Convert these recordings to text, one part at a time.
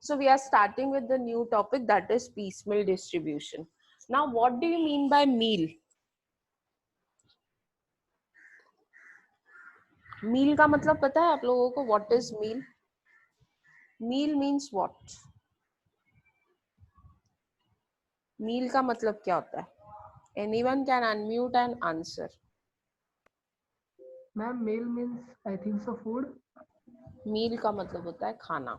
So we are starting with the new topic, that is piecemeal distribution. Now what do you mean by meal? Meal का मतलब पता है आप लोगों को? What is meal? Meal means what? Meal का मतलब क्या होता है? Anyone can unmute and answer. Ma'am, meal means I think so food. Meal का मतलब होता है खाना.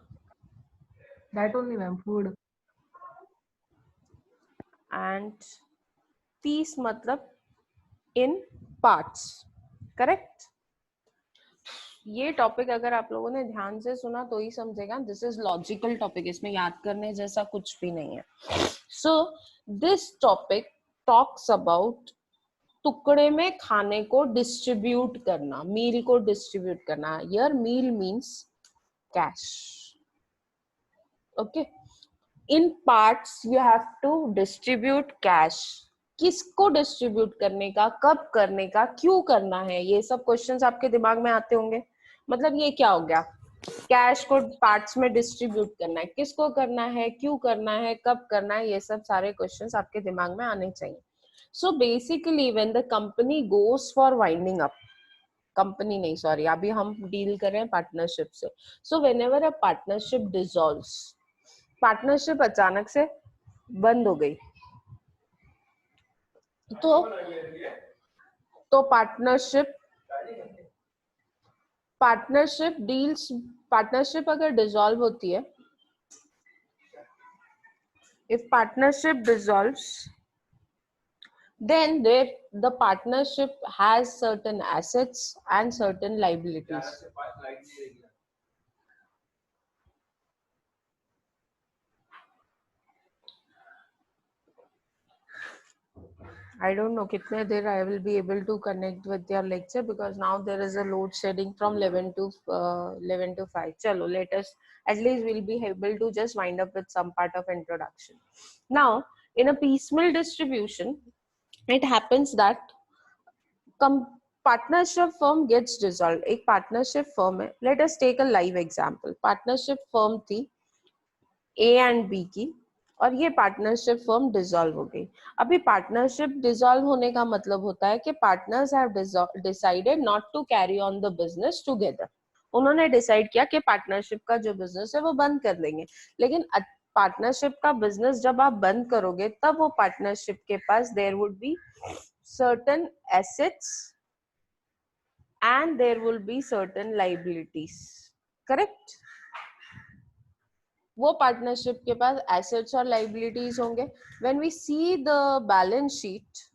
That only, ma'am, food. And piece मतलब in parts. Correct? ये टॉपिक अगर आप लोगों ने ध्यान से सुना तो ही समझेगा. दिस इज लॉजिकल टॉपिक, इसमें याद करने जैसा कुछ भी नहीं है. So this topic talks about टुकड़े में खाने को डिस्ट्रीब्यूट करना, मील को डिस्ट्रीब्यूट करना. Here meal means cash. Okay, in parts you have to distribute cash. किसको डिस्ट्रीब्यूट करने का, कब करने का, क्यों करना है, ये सब क्वेश्चंस आपके दिमाग में आते होंगे. मतलब ये क्या हो गया, कैश को पार्ट्स में डिस्ट्रीब्यूट करना है, किसको करना है, क्यों करना है, कब करना है, ये सब सारे क्वेश्चंस आपके दिमाग में आने चाहिए. So basically when the company goes for winding up, company नहीं सॉरी, अभी हम डील कर रहे हैं पार्टनरशिप से. So whenever a partnership dissolves, partnership अचानक से बंद हो गई तो पार्टनरशिप डील्स, पार्टनरशिप अगर डिसॉल्व होती है, if partnership dissolves, then the partnership has certain assets and certain liabilities. I don't know kitne der I will be able to connect with your lecture, because now there is a load shedding from 11 to 5. Chalo, let us, at least we'll be able to just wind up with some part of introduction. Now, in a piecemeal distribution, it happens that partnership firm gets dissolve. एक partnership firm है, let us take a live example. Partnership firm थी A and B की, और ये partnership firm dissolve हो गई. अभी partnership dissolve होने का मतलब होता है कि partners have decided not to carry on the business together. उन्होंने डिसाइड किया कि पार्टनरशिप का जो बिजनेस है वो बंद कर देंगे. लेकिन पार्टनरशिप का बिजनेस जब आप बंद करोगे, तब वो पार्टनरशिप के पास there would be certain assets and there will be certain liabilities. Correct? वो पार्टनरशिप के पास assets और liabilities होंगे. When we see the balance sheet,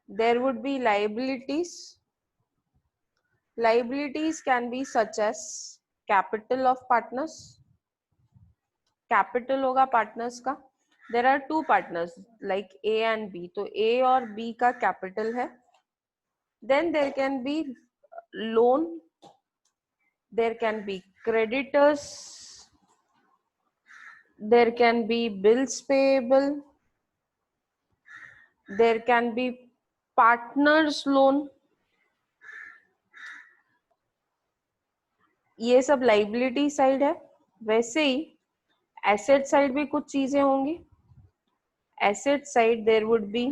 there would be liabilities. Liabilities can be such as capital of partners. Capital होगा partners का. There are two partners like A and B. तो A और B का capital है. Then there can be loan, there can be creditors, there can be bills payable, there can be partners loan. ये सब liability side है. वैसे ही asset side भी कुछ चीजें होंगी. Asset side there would be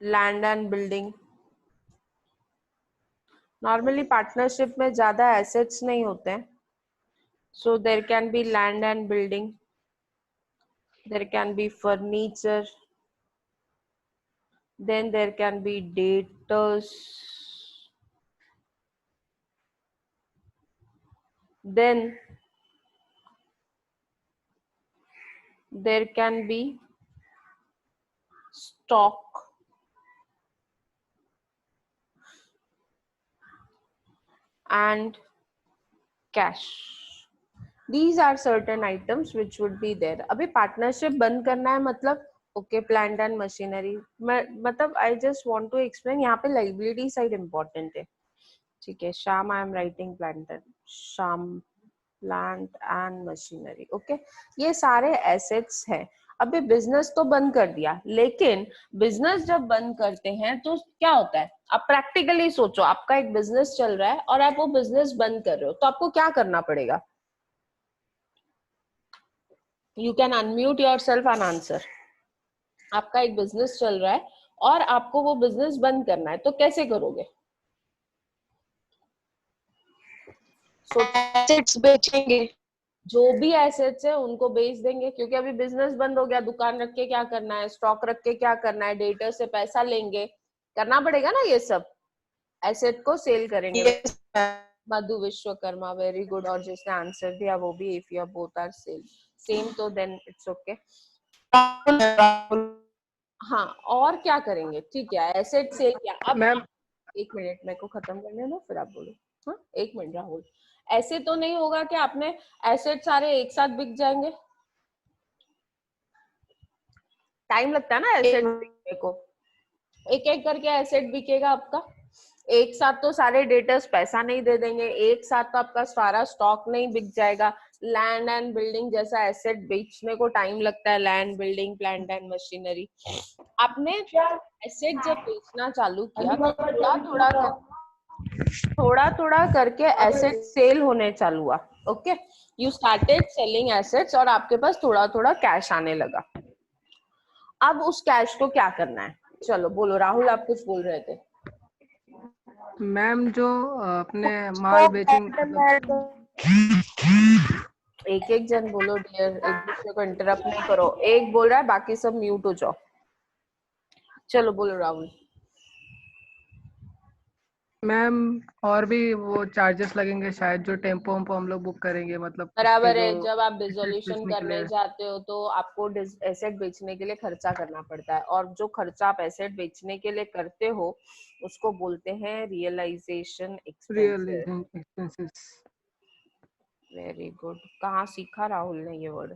land and building. Normally partnership में ज्यादा एसेट्स नहीं होते हैं. So there can be land and building, there can be furniture, then there can be debtors, then there can be stock, and cash. These are certain items which would be there. अभी पार्टनरशिप बंद करना है मतलब okay, plant and machinery, मतलब I just want to explain, यहाँ पे liability side important है. ठीक है, शाम I am writing plant and शाम, प्लांट एंड मशीनरी. ओके, ये सारे एसेट्स है. अभी बिजनेस तो बंद कर दिया, लेकिन बिजनेस जब बंद करते हैं तो क्या होता है, आप प्रैक्टिकली सोचो, आपका एक बिजनेस चल रहा है और आप वो बिजनेस बंद कर रहे हो, तो आपको क्या करना पड़ेगा? You can unmute your self and answer. आपका एक बिजनेस चल रहा है और आपको वो बिजनेस बंद करना है, तो कैसे करोगे? एसेट्स बेचेंगे। जो भी एसेट्स है उनको बेच देंगे, क्योंकि अभी बिजनेस बंद हो गया, दुकान रख के क्या करना है, स्टॉक रख के क्या करना है, डेटर से पैसा लेंगे, करना पड़ेगा ना ये सब, एसेट को सेल करेंगे। Yes, Madhu Vishwakarma, very good. और जिसने आंसर दिया वो भी, if you both are same तो देन इट्स ओके। हाँ, और क्या करेंगे? ठीक है, एसेट सेल किया। अब मैम एक मिनट मेरे को खत्म करने दो, फिर आप बोलो। हाँ, एक मिनट राहुल, ऐसे तो नहीं होगा कि आपने एसेट सारे एक साथ बिक जाएंगे, टाइम लगता है ना एसेट बिकने को, एक एक करके एसेट बिकेगा आपका, एक साथ तो सारे डेटर्स पैसा नहीं दे देंगे, एक साथ तो आपका सारा स्टॉक नहीं बिक जाएगा। लैंड एंड बिल्डिंग जैसा एसेट बेचने को टाइम लगता है, land, building, plant and machinery. आपने एसेट जब बेचना चालू किया तो थोड़ा थोड़ा करके एसेट सेल होने चालू हुआ। Okay, you started selling assets और आपके पास थोड़ा थोड़ा कैश आने लगा। अब उस कैश को क्या करना है? चलो बोलो, राहुल आप कुछ बोल रहे थे। मैम जो अपने माल बेचेंगे एक एक जन बोलो डियर, एक दूसरे को इंटरप्ट नहीं करो, एक बोल रहा है बाकी सब म्यूट हो जाओ। चलो बोलो राहुल। मैम और भी वो चार्जेस लगेंगे शायद, जो टेम्पो वेम्पो हम लोग बुक करेंगे, मतलब बराबर उसके है, जो जब आप assets डिसोल्यूशन बेचने के करने लिए। जाते हो तो आपको एसेट बेचने के लिए खर्चा करना पड़ता है, और जो खर्चा आप एसेट बेचने के लिए करते हो उसको बोलते हैं realisation expenses. Expenses. Very good, कहाँ सीखा राहुल ने ये word?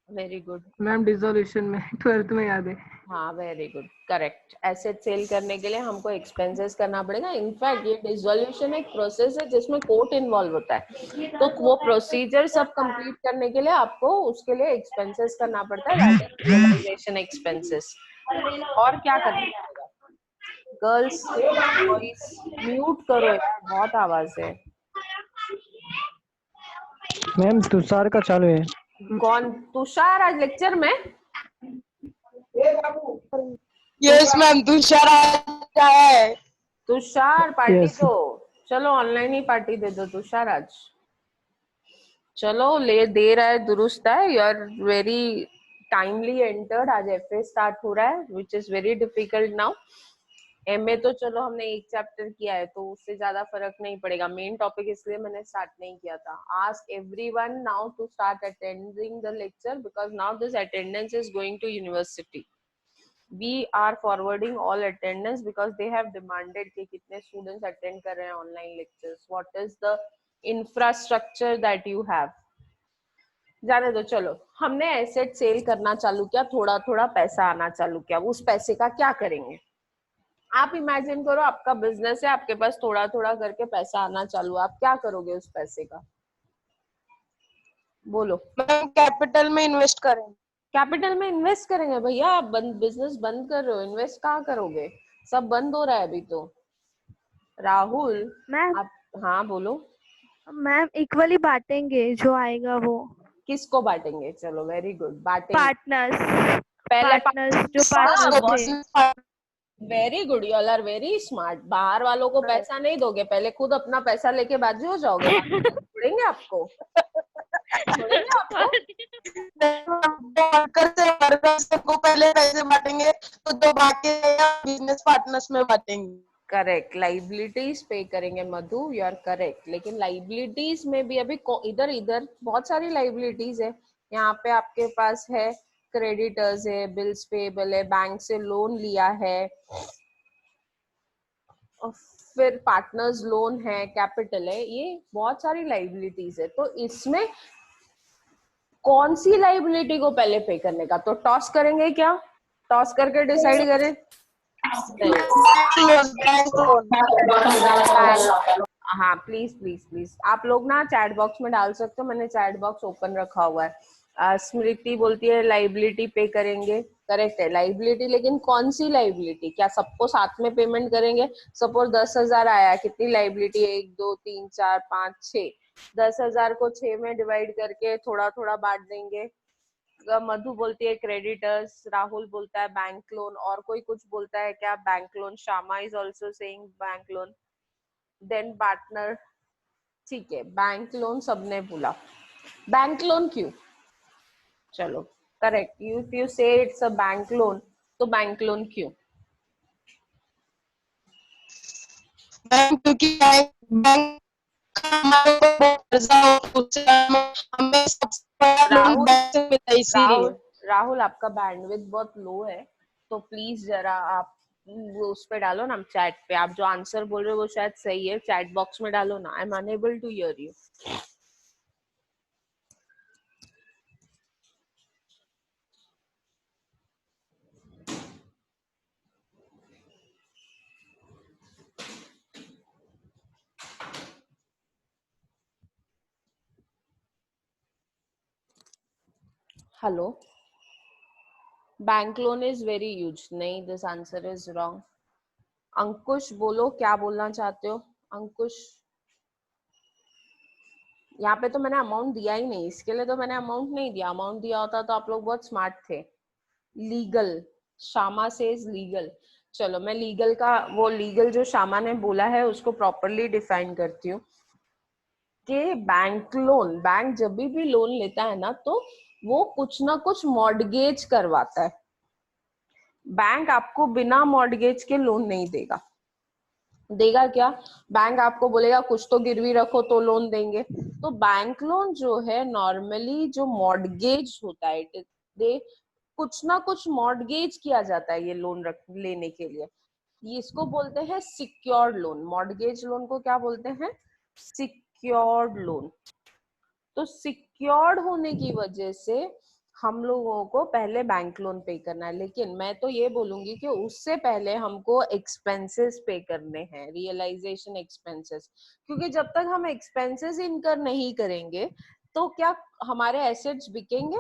Very good. Ma'am dissolution में 12th में याद है। हाँ, very good, correct. Asset sale करने के लिए हमको एक्सपेंसेस करना पड़ेगा। इनफैक्ट ये डिसोल्यूशन एक प्रोसेस है जिसमें कोर्ट इन्वॉल्व होता है, तो वो प्रोसीजर सब कंप्लीट करने के लिए आपको उसके लिए एक्सपेंसेस करना पड़ता है, दैट इज रियलाइजेशन एक्सपेंसेस। और क्या करना पड़ेगा? गर्ल्स बॉयज म्यूट करो यार, बहुत आवाज है। मैम तुषार का चालू है। कौन तुषार आज लेक्चर में? यस मैम, तुषार आया है। Tushar party Yes. दो, चलो ऑनलाइन ही पार्टी दे दो तुषार आज। चलो ले दे रहा है, दुरुस्त है। You are very timely entered. आज एफए स्टार्ट हो रहा है which is very difficult now. MA तो चलो हमने एक चैप्टर किया है तो उससे ज्यादा फर्क नहीं पड़ेगा, मेन टॉपिक इसलिए मैंने स्टार्ट नहीं किया था। Ask everyone now to start attending the lecture because now this attendance is going to university. We are forwarding all attendance because they have demanded कि कितने students attend कर रहे हैं online lectures. What is the infrastructure that you have? जाने दो, चलो हमने asset cell करना चालू किया, थोड़ा थोड़ा पैसा आना चालू किया। उस पैसे का क्या करेंगे? आप इमेजिन करो आपका बिजनेस है, आपके पास थोड़ा थोड़ा करके पैसा आना चालू, आप क्या करोगे उस पैसे का? बोलो। मैम कैपिटल में इन्वेस्ट करें। कैपिटल में इन्वेस्ट करेंगे भैया, आप बिजनेस बंद कर रहे हो, इन्वेस्ट कहाँ करोगे? सब बंद हो रहा है अभी तो। राहुल मैम आप, हाँ बोलो। मैम इक्वली बांटेंगे, जो आएगा वो किसको बांटेंगे? चलो वेरी गुड, बांटेंगे। पार्टनर्स पहले जो पार्टनर्स थे। Very good, you all are very smart. बाहर वालों को पैसा नहीं दोगे, पहले खुद अपना पैसा लेके बाजी हो जाओगे, छोड़ेंगे आपको? छोड़ेंगे आपको? वर्कर्स को पहले पैसे बांटेंगे, तो जो बाकी बिजनेस पार्टनर्स में बांटेंगे। करेक्ट, लाइबिलिटीज पे करेंगे मधु, यू आर करेक्ट। लेकिन लाइबिलिटीज में भी अभी इधर इधर बहुत सारी लाइबिलिटीज है। यहाँ पे आपके पास है क्रेडिटर्स है, बिल्स पेबल है, बैंक से लोन लिया है, और फिर पार्टनर्स लोन है, कैपिटल है, ये बहुत सारी लाइबिलिटीज है। तो इसमें कौन सी लाइबिलिटी को पहले पे करने का? तो टॉस करेंगे क्या? टॉस करके डिसाइड करें? हाँ प्लीज प्लीज प्लीज, आप लोग ना चैट बॉक्स में डाल सकते हो, मैंने चैट बॉक्स ओपन रखा हुआ है। स्मृति बोलती है लाइबिलिटी पे करेंगे, करेक्ट है लाइबिलिटी, लेकिन कौन सी लाइबिलिटी? क्या सबको साथ में पेमेंट करेंगे? सपोज 10,000 आया, कितनी लाइबिलिटी? 1 2 3 4 5 6, 10,000 को 6 में डिवाइड करके थोड़ा थोड़ा बांट देंगे। मधु बोलती है क्रेडिटर्स, राहुल बोलता है बैंक लोन, और कोई कुछ बोलता है क्या? Bank loan. Shyama is also saying bank loan. Then partner, ठीक है बैंक लोन सबने बोला। बैंक लोन क्यों? चलो करेक्ट, इफ यू से इट्स अ बैंक लोन, तो बैंक लोन क्यों? मैम क्योंकि बैंक का हमारे ऊपर बहुत कर्जा हो, उससे हमें सबसे बड़ा लोन राहुल बैंक से मिलता है, इसीलिए। राहुल आपका बैंडविड्थ बहुत लो है, तो प्लीज जरा आप वो उस पे डालो ना चैट पे, आप जो आंसर बोल रहे हो वो शायद सही है, चैट बॉक्स में डालो ना। I am unable to hear you. Hello, bank loan is very huge. नहीं, this answer is wrong. Ankush बोलो क्या बोलना चाहते हो? अंकुश, यहाँ पे तो मैंने अमाउंट दिया ही नहीं, इसके लिए तो मैंने अमाउंट नहीं दिया। अमाउंट दिया होता तो आप लोग बहुत स्मार्ट थे। लीगल, शामा सेज लीगल। चलो मैं लीगल का, वो लीगल जो शामा ने बोला है उसको प्रॉपरली डिफाइन करती हूँ कि बैंक लोन, बैंक जब भी लोन लेता है ना तो वो कुछ ना कुछ मॉर्गेज करवाता है। बैंक आपको बिना मॉर्गेज के लोन नहीं देगा। देगा क्या? बैंक आपको बोलेगा कुछ तो गिरवी रखो तो लोन देंगे। तो बैंक लोन जो है नॉर्मली जो मॉर्गेज होता है, दे कुछ ना कुछ मॉर्गेज किया जाता है ये लोन लेने के लिए। ये इसको बोलते हैं सिक्योर्ड लोन। मॉर्गेज लोन को क्या बोलते हैं? Secured loan. तो सिक्योर्ड होने की वजह से हम लोगों को पहले बैंक लोन पे करना है, लेकिन मैं तो ये बोलूंगी कि उससे पहले हमको एक्सपेंसेस पे करने हैं, रियलाइजेशन एक्सपेंसेस। क्योंकि जब तक हम एक्सपेंसेस इनकर नहीं करेंगे तो क्या हमारे एसेट्स बिकेंगे?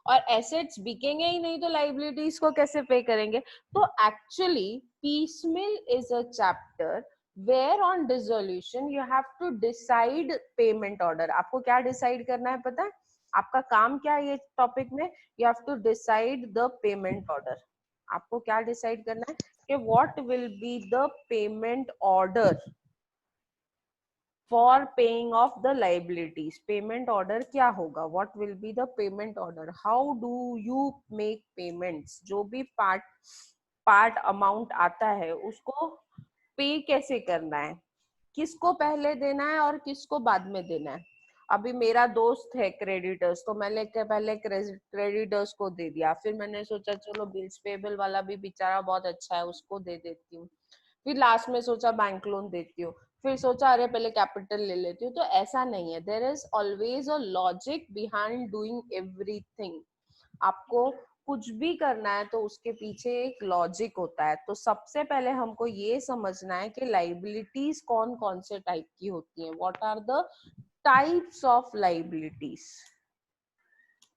और एसेट्स बिकेंगे ही नहीं तो लाइबिलिटीज को कैसे पे करेंगे? तो actually piecemeal is a chapter where on dissolution you have to decide payment order. आपको क्या डिसाइड करना है पता है? आपका काम क्या है ये टॉपिक में? You have to decide the payment order. आपको क्या डिसाइड करना है कि what will be the payment order for paying off the liabilities. Payment order क्या होगा? What will be the payment order? How do you make payments? जो भी part amount आता है उसको पे कैसे करना है, किसको पहले देना है और किसको बाद में देना है। अभी मेरा दोस्त है क्रेडिटर्स, तो मैंने पहले क्रेडिटर्स को दे दिया, फिर मैंने सोचा चलो बिल्स पेबल वाला भी बेचारा बहुत अच्छा है उसको दे देती हूँ, फिर लास्ट में सोचा बैंक लोन देती हूँ, फिर सोचा अरे पहले कैपिटल ले लेती हूँ। तो ऐसा नहीं है, there is always a logic behind doing everything. आपको कुछ भी करना है तो उसके पीछे एक लॉजिक होता है। तो सबसे पहले हमको ये समझना है कि लाइबिलिटीज कौन कौन से टाइप की होती हैं। What are the types of liabilities?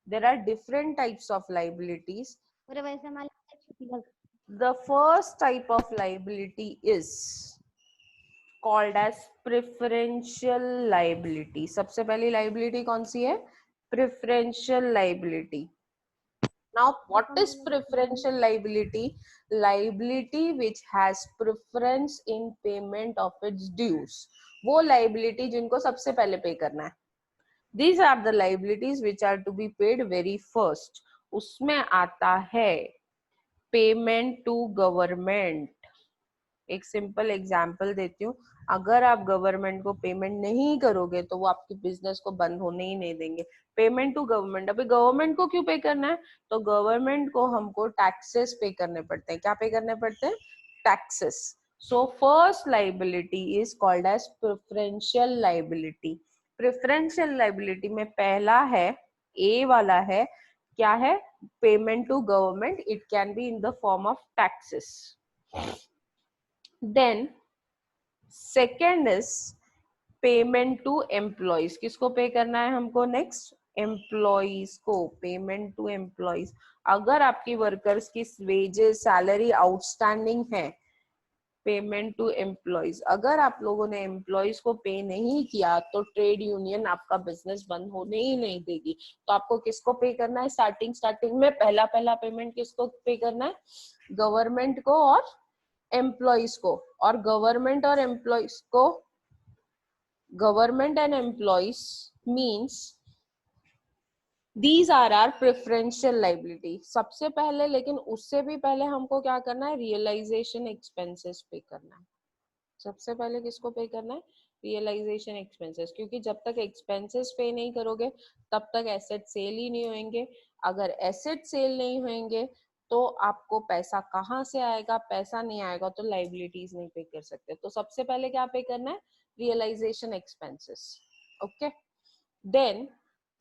There are different types of liabilities. The first type of liability is called as preferential liability. सबसे पहली liability कौन सी है? Preferential liability. Now, what is preferential liability? Liability which has preference in payment of its dues. वो liability जिनको सबसे पहले पे करना है. These are the liabilities which are to be paid very first. उसमें आता है पेमेंट टू गवर्नमेंट। एक सिंपल एग्जांपल देती हूँ, अगर आप गवर्नमेंट को पेमेंट नहीं करोगे तो वो आपके बिजनेस को बंद होने ही नहीं देंगे। पेमेंट टू गवर्नमेंट, अभी गवर्नमेंट को क्यों पे करना है? तो गवर्नमेंट को हमको टैक्सेस पे करने पड़ते हैं। क्या पे करने पड़ते हैं? Taxes. So first liability is called as preferential liability. Preferential liability में पहला है, ए वाला है, क्या है? Payment to government. It can be in the form of taxes. Then second is payment to employees. किसको पे करना है हमको? नेक्स्ट एम्प्लॉइज को, पेमेंट टू एम्प्लॉइज, अगर आपकी वर्कर्स की वेजेस सैलरी आउटस्टैंडिंग है, पेमेंट टू एम्प्लॉइज, अगर आप लोगों ने एम्प्लॉइज को पे नहीं किया तो ट्रेड यूनियन आपका बिजनेस बंद होने ही नहीं देगी। तो आपको किसको पे करना है? स्टार्टिंग में पहला पेमेंट किसको पे करना है? गवर्नमेंट को और एम्प्लॉइज को। और गवर्नमेंट और एम्प्लॉइज को, government and employees means these are are preferential liability. सबसे पहले, लेकिन उससे भी पहले हमको क्या करना है? रियलाइजेशन एक्सपेंसेस पे करना है। सबसे पहले किसको पे करना है? रियलाइजेशन एक्सपेंसेस, क्योंकि जब तक एक्सपेंसेस पे नहीं करोगे तब तक एसेट सेल ही नहीं होंगे। अगर एसेट सेल नहीं होंगे तो आपको पैसा कहाँ से आएगा? पैसा नहीं आएगा तो लाइबिलिटीज नहीं पे कर सकते। तो सबसे पहले क्या पे करना है? Realisation expenses. Okay, then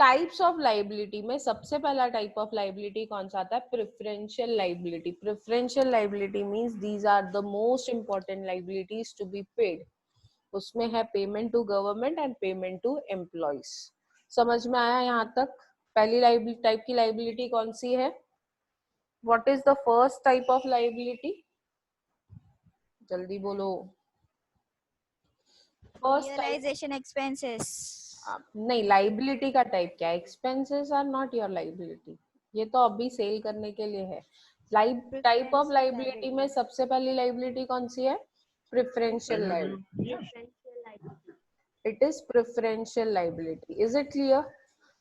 types of liability में सबसे पहला टाइप ऑफ लाइबिलिटी कौन सा आता है? Preferential liability. Preferential liability means these are the most important liabilities to be paid. उसमें है payment to government and payment to employees. समझ में आया यहाँ तक? पहली टाइप की लाइबिलिटी कौन सी है? What is the first type of liability? जल्दी बोलो। First type realisation expenses. नहीं, लाइबिलिटी का टाइप क्या है? Expenses are not your liability, ये तो अभी सेल करने के लिए है। टाइप ऑफ लाइबिलिटी में सबसे पहली लाइबिलिटी कौन सी है? Preferential liability. It is preferential liability. Is it clear?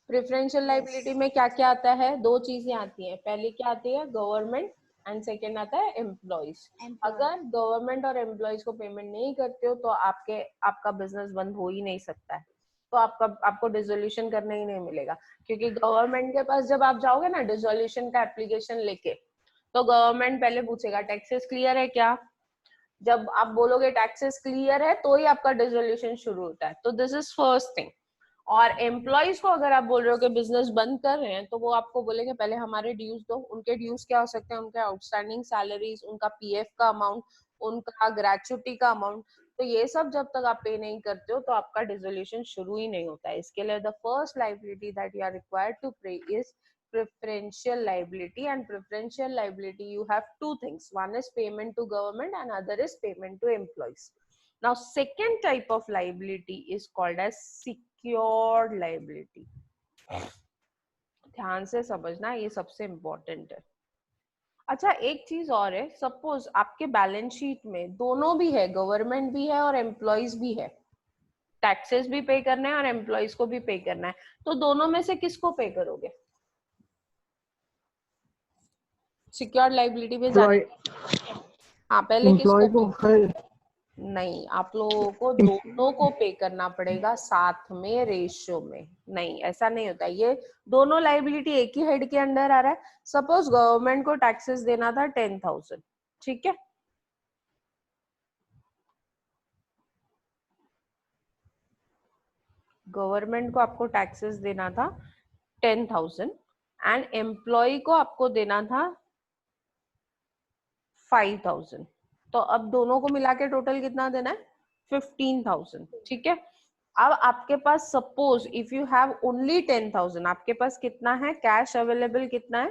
Preferential liability में क्या क्या आता है? दो चीजें आती हैं। पहली क्या आती है? गवर्नमेंट, एंड सेकेंड आता है एम्प्लॉइज। अगर गवर्नमेंट और एम्प्लॉइज को पेमेंट नहीं करते हो तो आपका बिजनेस बंद हो ही नहीं सकता है, तो आपको डिसोल्यूशन करने ही नहीं मिलेगा। क्योंकि गवर्नमेंट के पास जब आप जाओगे ना डिसोल्यूशन का एप्लीकेशन लेके, तो गवर्नमेंट पहले पूछेगा टैक्सेस क्लियर है क्या? जब आप बोलोगे टैक्सेस क्लियर है तो ही आपका डिसोल्यूशन शुरू होता है। तो दिस इज फर्स्ट थिंग। और एम्प्लॉइज को अगर आप बोल रहे हो कि बिजनेस बंद कर रहे हैं तो वो आपको बोलेंगे पहले हमारे ड्यूज दो। उनके ड्यूज क्या हो सकते हैं? उनके आउटस्टैंडिंग सैलरीज, उनका पीएफ का अमाउंट, उनका ग्रेचुटी का अमाउंट। तो ये सब जब तक आप पे नहीं करते हो तो आपका डिसोल्यूशन शुरू ही नहीं होता है। इसके लिए the first liability that you are required to pay is preferential liability. And preferential liability you have two things, one is payment to government and other is payment to employees. Now second type of liability is called as secured liability. ध्यान से समझना, ये सबसे important है। अच्छा, एक चीज और है, सपोज आपके बैलेंस शीट में दोनों भी है, गवर्नमेंट भी है और एम्प्लॉइज भी है, टैक्सेस भी पे करना है और एम्प्लॉइज को भी पे करना है, तो दोनों में से किसको पे करोगे? सिक्योर्ड लाइबिलिटी में जाने, हाँ पहले किसको पे? नहीं, आप लोगों को दोनों को पे करना पड़ेगा साथ में, रेशियो में। नहीं, ऐसा नहीं होता। ये दोनों लाइबिलिटी एक ही हेड के अंडर आ रहा है। सपोज गवर्नमेंट को टैक्सेस देना था 10,000, ठीक है, गवर्नमेंट को आपको टैक्सेस देना था 10,000 एंड एम्प्लॉय को आपको देना था 5,000। तो अब दोनों को मिला के टोटल कितना देना है? 15,000, ठीक है। अब आपके पास suppose if you have only 10,000, आपके पास कितना है कैश अवेलेबल? कितना है?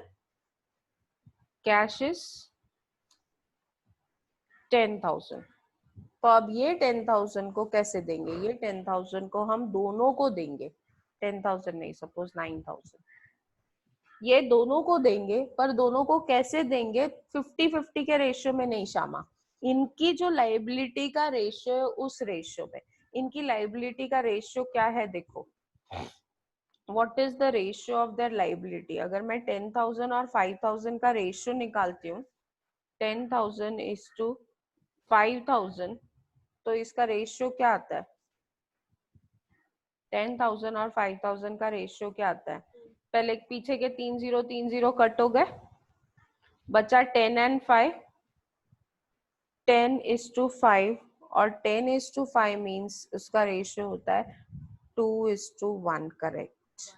Cash is 10,000। तो अब ये 10,000 को कैसे देंगे? ये 10,000 को हम दोनों को देंगे, 10,000 नहीं, सपोज 9,000, ये दोनों को देंगे। पर दोनों को कैसे देंगे? 50-50 के रेशियो में नहीं श्यामा, इनकी जो लाइबिलिटी का रेशियो है उस रेशियो में। इनकी लाइबिलिटी का रेशियो क्या है? देखो, what is the ratio of their liability? अगर मैं 10,000 और 5,000 का रेशियो निकालती हूँ, 10,000 इज टू 5,000, तो इसका रेशियो क्या आता है? 10,000 और 5,000 का रेशियो क्या आता है? पहले पीछे के 3 0 कट हो गए, बचा 10 and 5, 10:5, और 10:5 मीन्स उसका रेशियो होता है 2:1। करेक्ट,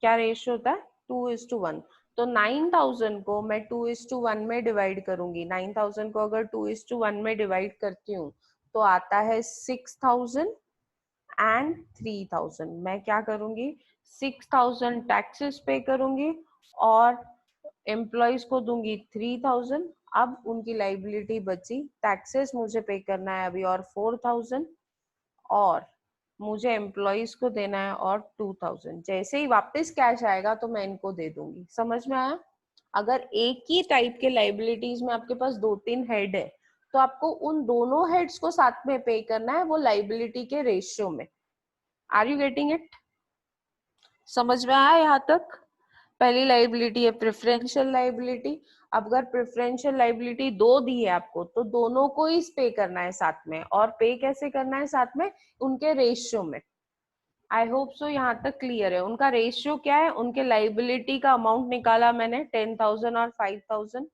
क्या रेशियो होता है? 2:1। तो 9,000 को मैं 2:1 में डिवाइड करूंगी। 9,000 को अगर 2:1 में डिवाइड करती हूँ तो आता है 6,000 and 3,000। मैं क्या करूंगी? 6,000 टैक्सेस पे करूंगी और एम्प्लॉइज को दूंगी 3,000। अब उनकी लाइबिलिटी बची, टैक्सेस मुझे पे करना है अभी और 4,000 और मुझे एम्प्लॉइज को देना है और 2,000। जैसे ही वापस कैश आएगा तो मैं इनको दे दूंगी। समझ में आया? अगर एक ही टाइप के लाइबिलिटीज में आपके पास 2-3 हेड है तो आपको उन दोनों हेड्स को साथ में पे करना है, वो लाइबिलिटी के रेशियो में। Are you getting it? समझ में आया यहाँ तक? पहली लाइबिलिटी है प्रेफरेंशियल लाइबिलिटी। अब अगर प्रेफरेंशियल लाइबिलिटी 2 दी है आपको तो दोनों को ही पे करना है साथ में, और पे कैसे करना है साथ में? उनके रेशियो में। आई होप सो यहाँ तक क्लियर है। उनका रेशियो क्या है? उनके लाइबिलिटी का अमाउंट निकाला मैंने 10,000 और 5,000,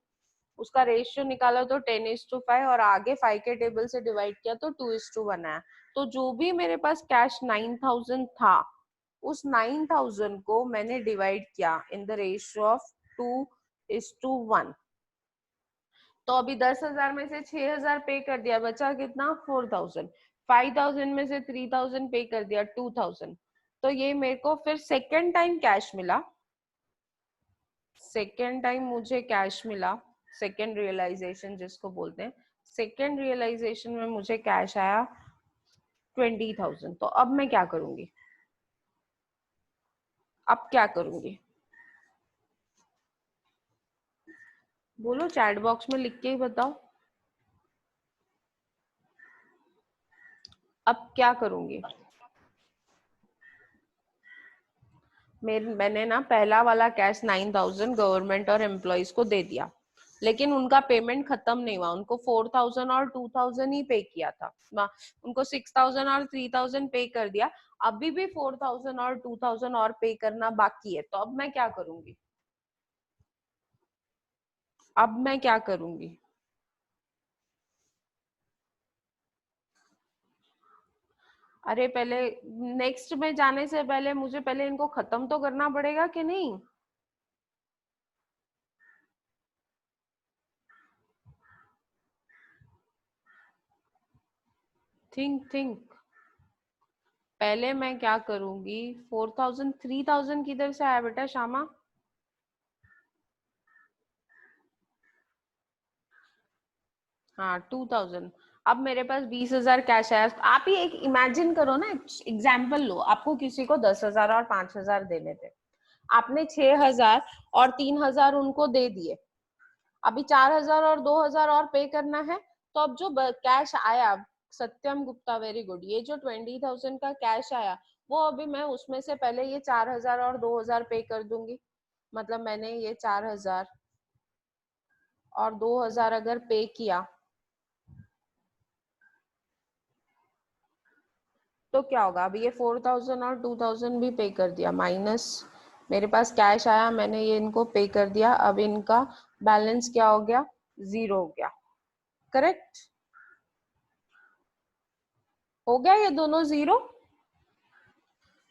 उसका रेशियो निकाला तो 10:5 और आगे 5 के टेबल से डिवाइड किया तो 2:1 आया। तो जो भी मेरे पास कैश 9,000 था, उस 9,000 को मैंने डिवाइड किया इन द रेशियो ऑफ 2:1। तो अभी 10,000 में से 6,000 पे कर दिया, बचा कितना? 4,000। 5,000 में से 3,000 पे कर दिया, 2,000। तो ये मेरे को फिर सेकेंड टाइम कैश मिला। सेकेंड टाइम मुझे कैश मिला, सेकेंड रियलाइजेशन जिसको बोलते हैं। सेकेंड रियलाइजेशन में मुझे कैश आया 20,000। तो अब मैं क्या करूंगी? अब क्या करूंगी? बोलो, चैट बॉक्स में लिख के ही बताओ। अब क्या करूंगी? मैंने ना पहला वाला कैश 9,000 गवर्नमेंट और एम्प्लॉइज को दे दिया, लेकिन उनका पेमेंट खत्म नहीं हुआ। उनको 4,000 और 2,000 ही पे किया था। उनको 6,000 और 3,000 पे कर दिया। अभी भी 4,000 और 2,000 और पे करना बाकी है। तो अब मैं क्या करूंगी? अब मैं क्या करूंगी? अरे पहले नेक्स्ट में जाने से पहले मुझे पहले इनको खत्म तो करना पड़ेगा कि नहीं? थिंक। पहले मैं क्या करूंगी? 4,000 3,000 किधर से आया बेटा श्यामा? हाँ 2,000। अब मेरे पास 20,000 कैश है। आप ही एक इमेजिन करो ना, एग्जाम्पल लो, आपको किसी को 10,000 और 5,000 देने थे, आपने 6,000 और 3,000 उनको दे दिए। अभी 4,000 और 2,000 और पे करना है। तो अब जो कैश आया, सत्यम गुप्ता वेरी गुड, ये जो 20,000 का कैश आया वो अभी मैं उसमें से पहले ये 4,000 और 2,000 पे कर दूंगी। मतलब मैंने ये 4,000 और 2,000 अगर पे किया तो क्या होगा? अभी ये 4,000 और 2,000 भी पे कर दिया, माइनस मेरे पास कैश आया, मैंने ये इनको पे कर दिया। अब इनका बैलेंस क्या हो गया? 0 हो गया। करेक्ट हो गया ये दोनों 0।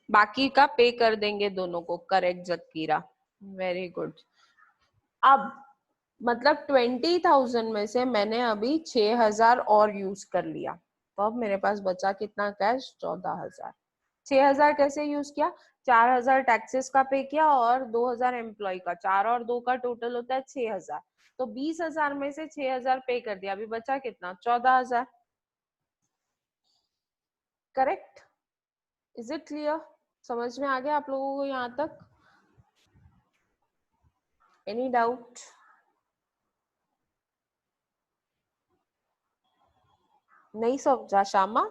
बाकी का पे कर देंगे दोनों को। Correct Zakira, very good. अब मतलब 20,000 में से मैंने अभी 6,000 और यूज कर लिया, तो अब मेरे पास बचा कितना कैश? 14,000। 6,000 कैसे यूज किया? 4,000 टैक्सेस का पे किया और 2,000 एम्प्लॉय का। 4 और 2 का टोटल होता है 6,000। तो 20,000 में से 6,000 पे कर दिया, अभी बचा कितना? 14,000। करेक्ट? Is it clear? समझ में आ गया आप लोगों को यहाँ तक? Any doubt? नहीं समझा श्यामा?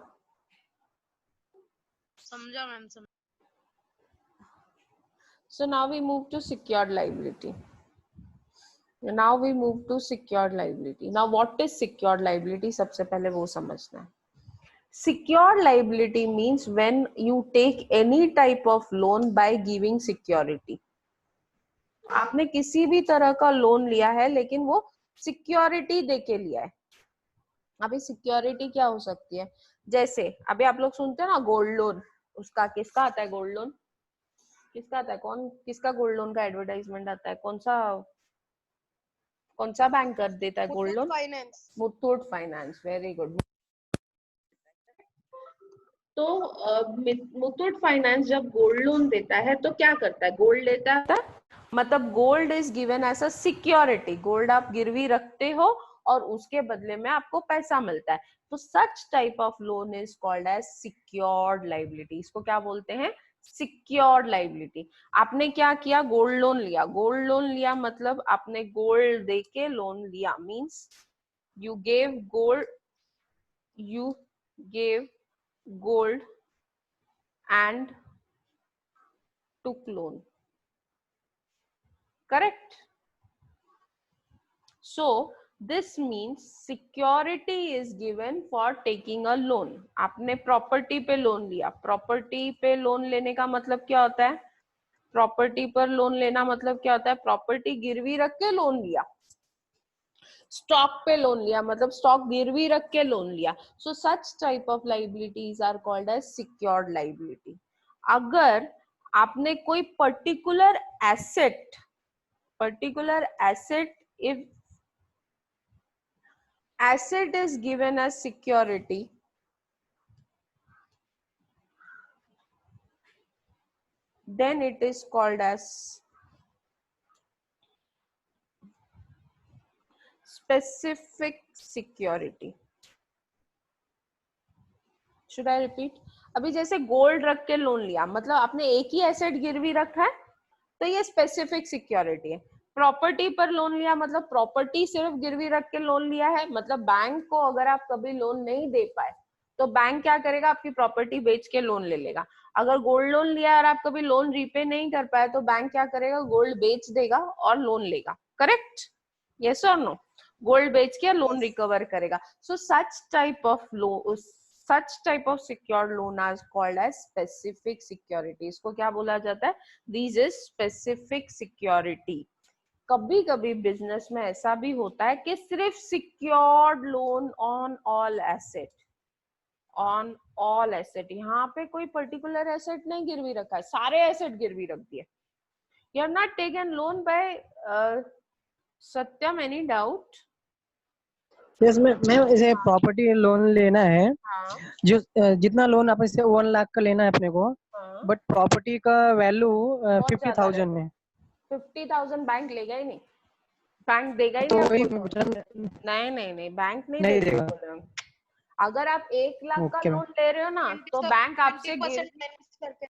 समझा मैम, समझा। So now we move to secured liability. Now we move to secured liability. Now what is secured liability? सबसे पहले वो समझना है। Secured liability means when you take any type of loan by giving security. आपने किसी भी तरह का लोन लिया है लेकिन वो सिक्योरिटी देके लिया है। अभी सिक्योरिटी क्या हो सकती है? जैसे अभी आप लोग सुनते हैं ना गोल्ड लोन, उसका किसका आता है गोल्ड लोन? किसका आता है? कौन किसका गोल्ड लोन का एडवर्टाइजमेंट आता है? कौन सा बैंक कर देता है gold loan? Finance. Muthoot finance, very good. तो मुथूट फाइनेंस जब गोल्ड लोन देता है तो क्या करता है, गोल्ड लेता है, मतलब gold is given as a security, gold आप गिरवी रखते हो और उसके बदले में आपको पैसा मिलता है, तो such type of loan is called as secured liability. इसको क्या बोलते हैं, सिक्योर्ड लाइबिलिटी। आपने क्या किया, गोल्ड लोन लिया, गोल्ड लोन लिया मतलब आपने गोल्ड देके लोन लिया, means you gave gold, you gave gold and took loan, correct? So this means security is given for taking a loan। आपने प्रॉपर्टी पे लोन लिया, प्रॉपर्टी पे लोन लेने का मतलब क्या होता है, प्रॉपर्टी पर लोन लेना मतलब क्या होता है, प्रॉपर्टी गिरवी रख के लोन लिया, स्टॉक पे लोन लिया मतलब स्टॉक गिरवी रख के लोन लिया। So such type of liabilities are called as secured liability. अगर आपने कोई particular asset if asset is given as security, then it is called as specific security। Should I repeat? अभी जैसे गोल्ड रख के लोन लिया मतलब आपने एक ही एसेट गिरवी रखा है तो ये स्पेसिफिक सिक्योरिटी है। प्रॉपर्टी पर लोन लिया मतलब प्रॉपर्टी सिर्फ गिरवी रख के लोन लिया है, मतलब बैंक को अगर आप कभी लोन नहीं दे पाए तो बैंक क्या करेगा, आपकी प्रॉपर्टी बेच के लोन ले लेगा। अगर गोल्ड लोन लिया और आप कभी लोन रीपे नहीं कर पाए तो बैंक क्या करेगा, गोल्ड बेच देगा और लोन लेगा, करेक्ट? यस और नो? गोल्ड बेच के लोन रिकवर करेगा। So such type of loan, such type of secured loan is called as specific security। इसको क्या बोला जाता है, this is specific security। कभी कभी बिजनेस में ऐसा भी होता है कि सिर्फ secured loan on all asset, on all asset, यहाँ पे कोई पर्टिकुलर एसेट नहीं गिरवी रखा है, सारे एसेट गिरवी रख दिए। You have not taken loan by Satyam, any doubt? Yes ma'am, इसे प्रॉपर्टी लोन लेना है, हाँ जो जितना लोन आप इससे 1 लाख का लेना है अपने को, हाँ, बट प्रॉपर्टी का वैल्यू बहुत ज्यादा 50,000 है। 50,000 बैंक लेगा ही नहीं, बैंक देगा ही तो नहीं वही आपको मैं लोन। पूछ रहा नहीं नहीं नहीं, बैंक नहीं नहीं देगा देगा। बोल रहे हूँ। अगर आप 1 लाख का ओके मैम। लोन ले रहे हो ना तो बैंक आपसे 20% माइनस करके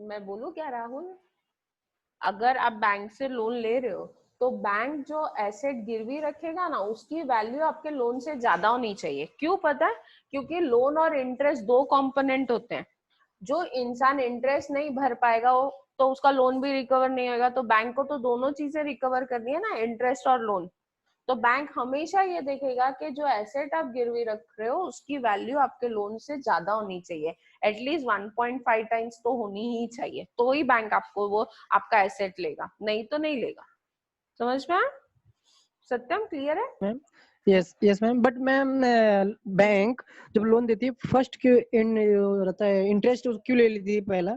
मैं बोलूं क्या राहुल, अगर आप बैंक से लोन ले रहे हो तो बैंक जो एसेट गिरवी रखेगा ना उसकी वैल्यू आपके लोन से ज्यादा होनी चाहिए। क्यों पता है? क्योंकि लोन और इंटरेस्ट दो कंपोनेंट होते हैं। जो इंसान इंटरेस्ट नहीं भर पाएगा वो तो उसका लोन भी रिकवर नहीं होगा, तो बैंक को तो दोनों चीजें रिकवर करनी है ना, इंटरेस्ट और लोन। तो बैंक हमेशा ये देखेगा कि जो एसेट आप गिरवी रख रहे हो उसकी वैल्यू आपके लोन से ज्यादा होनी चाहिए, एटलीस्ट 1.5 टाइम्स तो होनी ही चाहिए, तो ही बैंक आपको वो आपका एसेट लेगा, नहीं तो नहीं लेगा। समझ में आया? सत्यम क्लियर है? Ma'am yes yes ma'am, but ma'am bank जब लोन देती है फर्स्ट क्यों इन रहता है इंटरेस्ट क्यों ले लेती है पहला?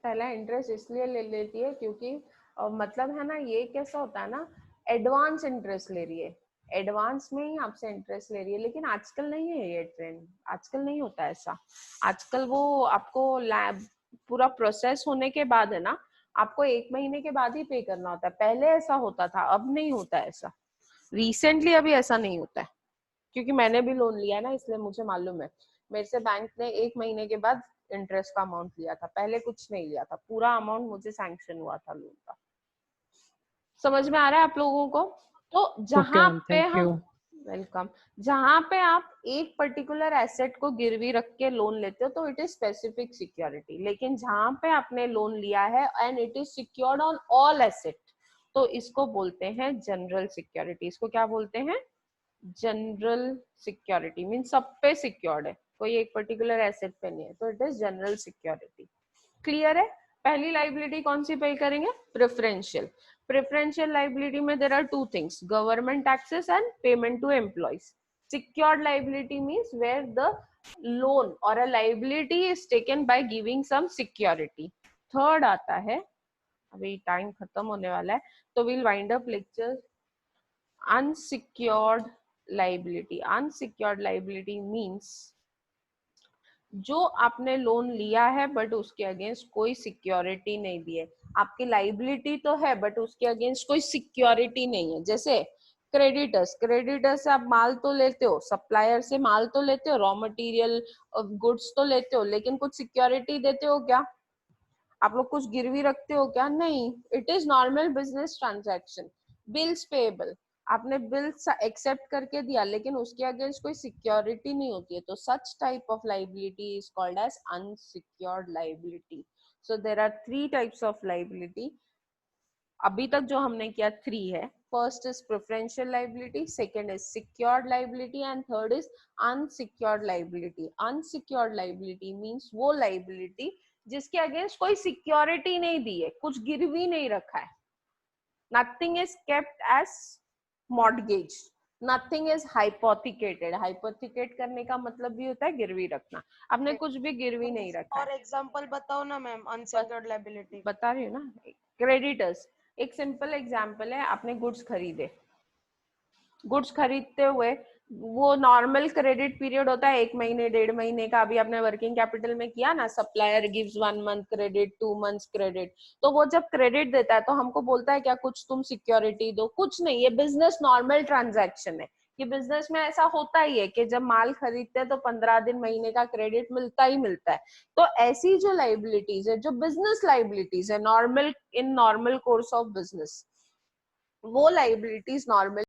पहला इंटरेस्ट इसलिए ले लेती है क्योंकि मतलब है ना, ये कैसा होता है ना, एडवांस इंटरेस्ट ले रही है, एडवांस में ही आपसे इंटरेस्ट ले रही है। लेकिन आजकल नहीं है ये ट्रेंड, आजकल नहीं होता ऐसा। आजकल वो आपको लैब पूरा प्रोसेस होने के बाद है ना, आपको 1 महीने के बाद ही पे करना होता है। पहले ऐसा होता था, अब नहीं होता ऐसा, रिसेंटली अभी ऐसा नहीं होता है। क्योंकि मैंने भी लोन लिया है ना, इसलिए मुझे मालूम है। मेरे से बैंक ने 1 महीने के बाद इंटरेस्ट का अमाउंट लिया था, पहले कुछ नहीं लिया था, पूरा अमाउंट मुझे सैंक्शन हुआ था लोन का। समझ में आ रहा है आप लोगों को? तो ओके जहां मैम, पे थैंक हम, यू। वेलकम, जहां पे आप एक पर्टिकुलर एसेट को गिरवी रख के लोन लेते हो तो इट इज स्पेसिफिक सिक्योरिटी। लेकिन जहां पे आपने लोन लिया है and it is secured on all asset तो इसको बोलते हैं जनरल सिक्योरिटी। इसको क्या बोलते हैं? General security. मीन सब पे सिक्योर्ड है, कोई एक पर्टिकुलर एसेट पे नहीं है, तो it is general security. Clear है? पहली लाइबिलिटी कौन सी पे करेंगे? प्रेफरेंशियल। प्रेफरेंशियल लाइबिलिटी में there are two things, government taxes and payment to employees. secured liability means where the loan or a liability is taken by giving some security। Third आता है, अभी time खत्म होने वाला है तो we'll wind up lecture, unsecured liability। Unsecured liability means जो आपने लोन लिया है बट उसके अगेंस्ट कोई सिक्योरिटी नहीं दी है, आपकी लाइबिलिटी तो है बट उसके अगेंस्ट कोई सिक्योरिटी नहीं है। जैसे क्रेडिटर्स, क्रेडिटर्स से आप माल तो लेते हो, सप्लायर से माल तो लेते हो, रॉ मटेरियल गुड्स तो लेते हो, लेकिन कुछ सिक्योरिटी देते हो क्या? आप लोग कुछ गिरवी रखते हो क्या? नहीं। It is normal business transaction. Bills payable, आपने बिल्स एक्सेप्ट करके दिया लेकिन उसके अगेंस्ट कोई सिक्योरिटी नहीं होती है, तो such type of liability is called as unsecured liability. So there are 3 types of liability. अभी तक जो हमने किया 3 है। First is preferential liability, second is secured liability and third is unsecured liability. Unsecured liability means वो liability जिसके against कोई security नहीं दी है, कुछ गिरवी नहीं रखा है, nothing is kept as mortgage, nothing is hypothecated. Hypothecate करने का मतलब भी होता है गिरवी रखना, आपने कुछ भी गिरवी नहीं रखा है। और एग्जांपल बताओ ना मैम अनसिक्योर्ड लायबिलिटी। बता रही हूँ ना। क्रेडिटर्स एक सिंपल एग्जांपल है, आपने गुड्स खरीदे, गुड्स खरीदते हुए वो नॉर्मल क्रेडिट पीरियड होता है 1 महीने 1.5 महीने का। अभी आपने वर्किंग कैपिटल में किया ना, supplier gives 1 month credit, 2 months credit, तो वो जब क्रेडिट देता है तो हमको बोलता है क्या कुछ तुम सिक्योरिटी दो? कुछ नहीं, ये बिजनेस नॉर्मल ट्रांजैक्शन है। ये बिजनेस में ऐसा होता ही है कि जब माल खरीदते हैं तो 15 दिन महीने का क्रेडिट मिलता ही मिलता है। तो ऐसी जो लाइबिलिटीज है, जो बिजनेस लाइबिलिटीज है, normal in normal course of business, वो लाइबिलिटीज नॉर्मल